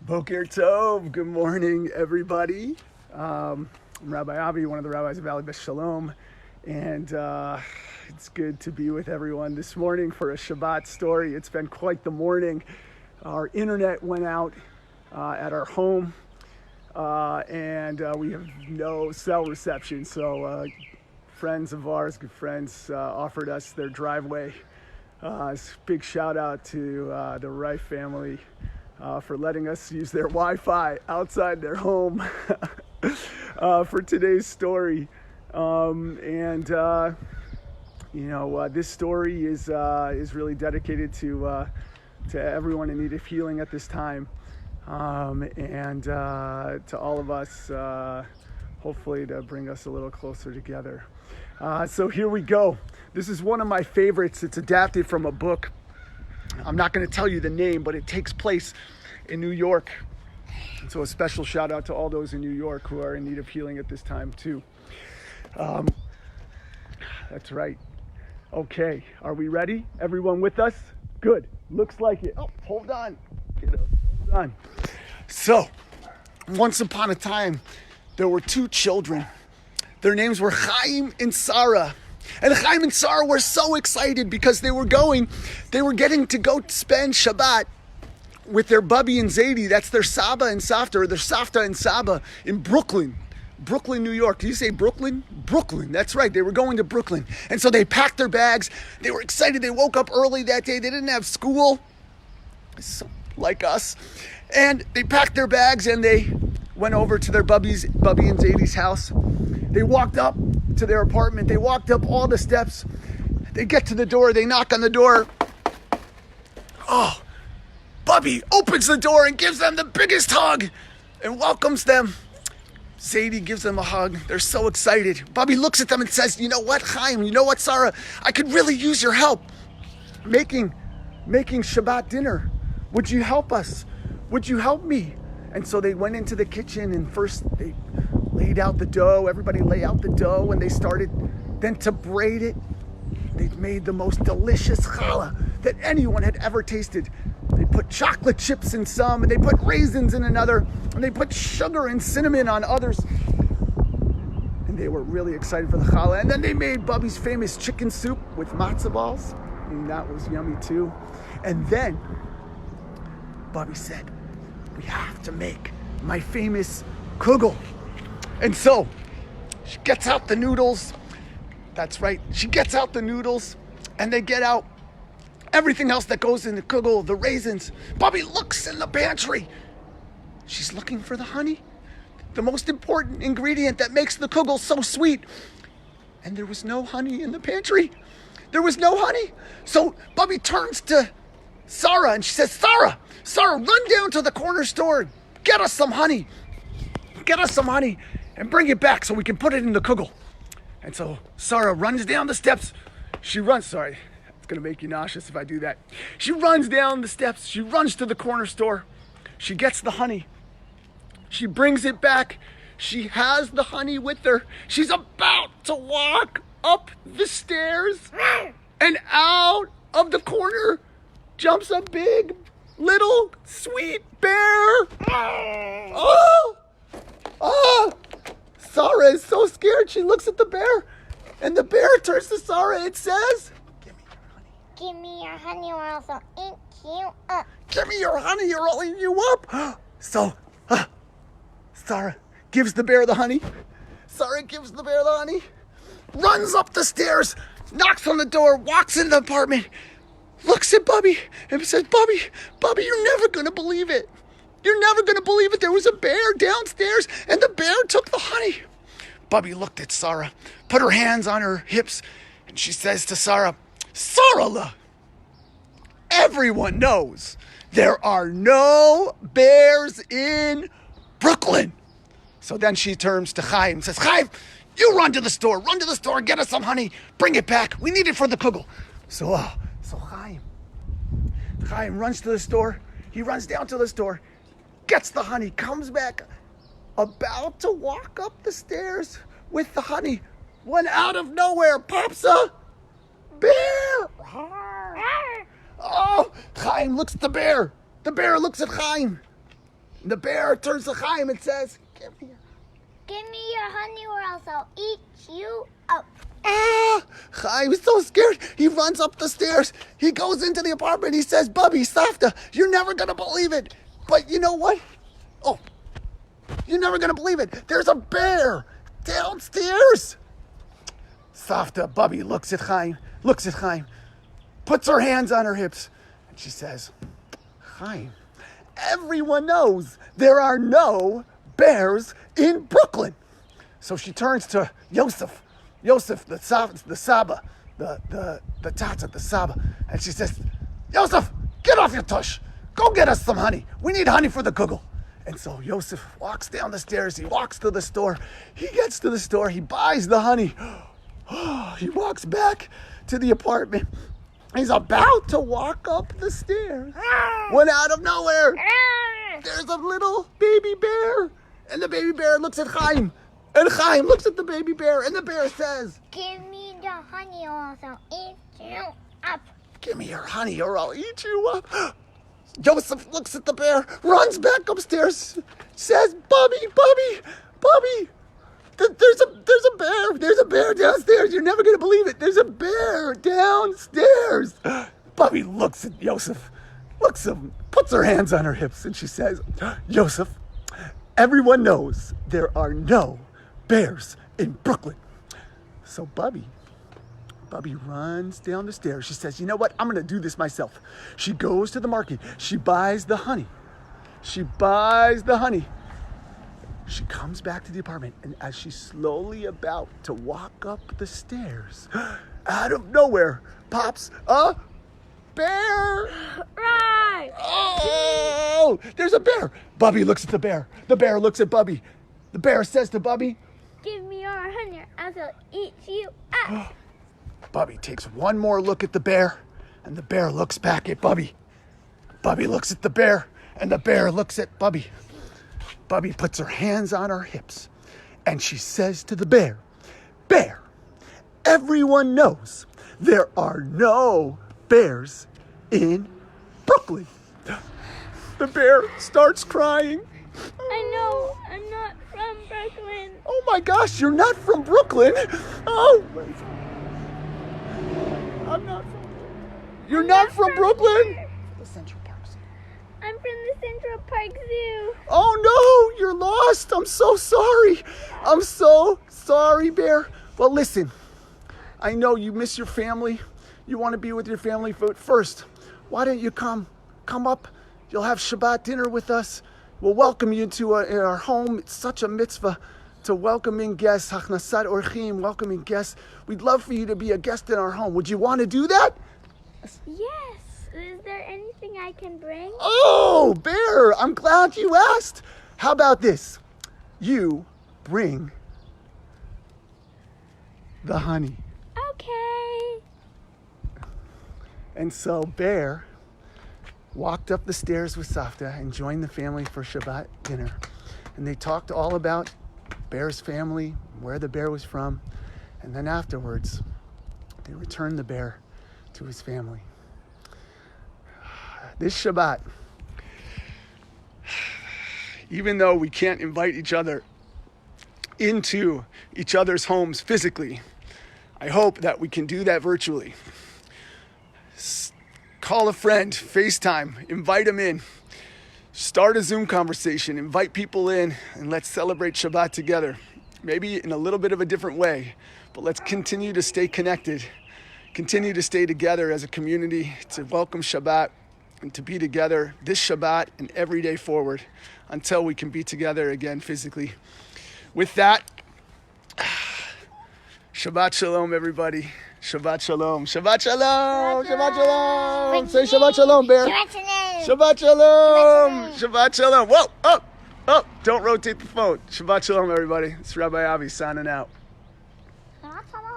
Boker Tov. Good morning, everybody. I'm Rabbi Avi, one of the rabbis of Valley Beth Shalom, and it's good to be with everyone this morning for a Shabbat story. It's been quite the morning. Our internet went out at our home, and we have no cell reception, so friends of ours, good friends, offered us their driveway. Big shout out to the Rabbi family for letting us use their Wi-Fi outside their home for today's story. This story is really dedicated to everyone in need of healing at this time, and to all of us, hopefully to bring us a little closer together. So here we go. This is one of my favorites. It's adapted from a book. I'm not going to tell you the name, but it takes place in New York. And so a special shout out to all those in New York who are in need of healing at this time too. That's right. Okay, are we ready? Everyone with us? Good. Looks like it. Oh, hold on. Hold on. So, once upon a time, there were two children. Their names were Chaim and Sarah. And Chaim and Sarah were so excited because they were getting to go spend Shabbat with their Bubby and Zadie. That's their Saba and Savta, or their Savta and Saba in Brooklyn, New York. Did you say Brooklyn? Brooklyn, that's right. They were going to Brooklyn. And so they packed their bags. They were excited. They woke up early that day. They didn't have school, so, like us. And they packed their bags and they went over to their Bubby and Zadie's house. They walked up to their apartment. They walked up all the steps. They get to the door. They knock on the door. Oh, Bubby opens the door and gives them the biggest hug and welcomes them. Zadie gives them a hug. They're so excited. Bubby looks at them and says, "You know what, Chaim? You know what, Sarah? I could really use your help making Shabbat dinner. Would you help us? Would you help me?" And so they went into the kitchen, and first they laid out the dough. Everybody lay out the dough, and they started then to braid it. They made the most delicious challah that anyone had ever tasted. They put chocolate chips in some, and they put raisins in another, and they put sugar and cinnamon on others. And they were really excited for the challah. And then they made Bubby's famous chicken soup with matzo balls, and that was yummy too. And then Bubby said, "We have to make my famous kugel." And so she gets out the noodles. That's right. She gets out the noodles, and they get out everything else that goes in the kugel, the raisins. Bubby looks in the pantry. She's looking for the honey, the most important ingredient that makes the kugel so sweet. And there was no honey in the pantry. There was no honey. So Bubby turns to Sarah, and she says, Sarah, run down to the corner store. Get us some honey. Get us some honey and bring it back so we can put it in the kugel. And so Sarah runs down the steps. It's going to make you nauseous if I do that. She runs down the steps. She runs to the corner store. She gets the honey. She brings it back. She has the honey with her. She's about to walk up the stairs, and out of the corner jumps a big, little, sweet bear. Sarah is so scared. She looks at the bear, and the bear turns to Sarah and says, "Give me your honey or else I'll eat you up." "Give me your honey or I'll eat you up." So, Sarah gives the bear the honey. Runs up the stairs, knocks on the door, walks into the apartment, looks at Bubby, and says, Bubby, you're never going to believe it. You're never going to believe it. There was a bear downstairs, and the bear took the honey. Bubby looked at Sarah, put her hands on her hips, and she says to Sarah, "Sarah, everyone knows there are no bears in Brooklyn." So then she turns to Chaim and says, "Chaim, you run to the store, get us some honey, bring it back. We need it for the kugel." So Chaim runs to the store. He runs down to the store, gets the honey, comes back, about to walk up the stairs with the honey, when out of nowhere pops a bear. Oh, Chaim looks at the bear. The bear looks at Chaim. And the bear turns to Chaim and says, Give me your honey or else I'll eat you up. Chaim is so scared. He runs up the stairs. He goes into the apartment. He says, Bubby, Savta, you're never going to believe it. But you know what? Oh, you're never going to believe it. There's a bear downstairs. Savta, Bubby looks at Chaim, puts her hands on her hips, and she says, Chaim, everyone knows there are no bears in Brooklyn. So she turns to Yosef, the Saba, the Tata, the Saba, and she says, Yosef, get off your tush. Go get us some honey. We need honey for the kugel. And so Yosef walks down the stairs. He walks to the store. He gets to the store. He buys the honey. He walks back to the apartment. He's about to walk up the stairs when out of nowhere, there's a little baby bear. And the baby bear looks at Chaim. And Chaim looks at the baby bear. And the bear says, Give me the honey or else I'll eat you up. Give me your honey or I'll eat you up. Joseph looks at the bear, runs back upstairs, says, Bubby, there's a bear downstairs. You're never going to believe it. There's a bear downstairs. Bubby looks at Joseph, puts her hands on her hips, and she says, Joseph, everyone knows there are no bears in Brooklyn. So Bubby runs down the stairs. She says, you know what? I'm going to do this myself. She goes to the market. She buys the honey. She comes back to the apartment, and as she's slowly about to walk up the stairs, out of nowhere pops a bear. Right. Oh, there's a bear. Bubby looks at the bear. The bear looks at Bubby. The bear says to Bubby, Give me your honey or else I'll eat you up. Bubby takes one more look at the bear, and the bear looks back at Bubby. Bubby looks at the bear, and the bear looks at Bubby. Bubby puts her hands on her hips, and she says to the bear, Bear, everyone knows there are no bears in Brooklyn. The bear starts crying. I know, I'm not from Brooklyn. Oh my gosh, you're not from Brooklyn? Oh, I'm not from Brooklyn. You're not from Brooklyn? The Central Park Zoo. I'm from the Central Park Zoo. Oh no, you're lost. I'm so sorry. I'm so sorry, Bear. Well, listen, I know you miss your family. You want to be with your family first. Why don't you come up? You'll have Shabbat dinner with us. We'll welcome you to our home. It's such a mitzvah to welcome in guests, Hachnasat Orchim, welcoming guests. We'd love for you to be a guest in our home. Would you want to do that? Yes. Is there anything I can bring? Oh, Bear, I'm glad you asked. How about this? You bring the honey. Okay. And so Bear walked up the stairs with Savta and joined the family for Shabbat dinner. And they talked all about Bear's family, where the bear was from. And then afterwards, they returned the bear to his family. This Shabbat, even though we can't invite each other into each other's homes physically, I hope that we can do that virtually. Call a friend, FaceTime, invite them in. Start a Zoom conversation, invite people in, and let's celebrate Shabbat together. Maybe in a little bit of a different way, but let's continue to stay connected, continue to stay together as a community, to welcome Shabbat and to be together this Shabbat and every day forward until we can be together again physically. With that, Shabbat Shalom, everybody. Shabbat Shalom. Shabbat Shalom. Shabbat Shalom. Say Shabbat Shalom, Bear. Shabbat Shalom. Shabbat Shalom. Shabbat Shalom. Whoa, up. Don't rotate the phone. Shabbat Shalom, everybody. It's Rabbi Avi signing out.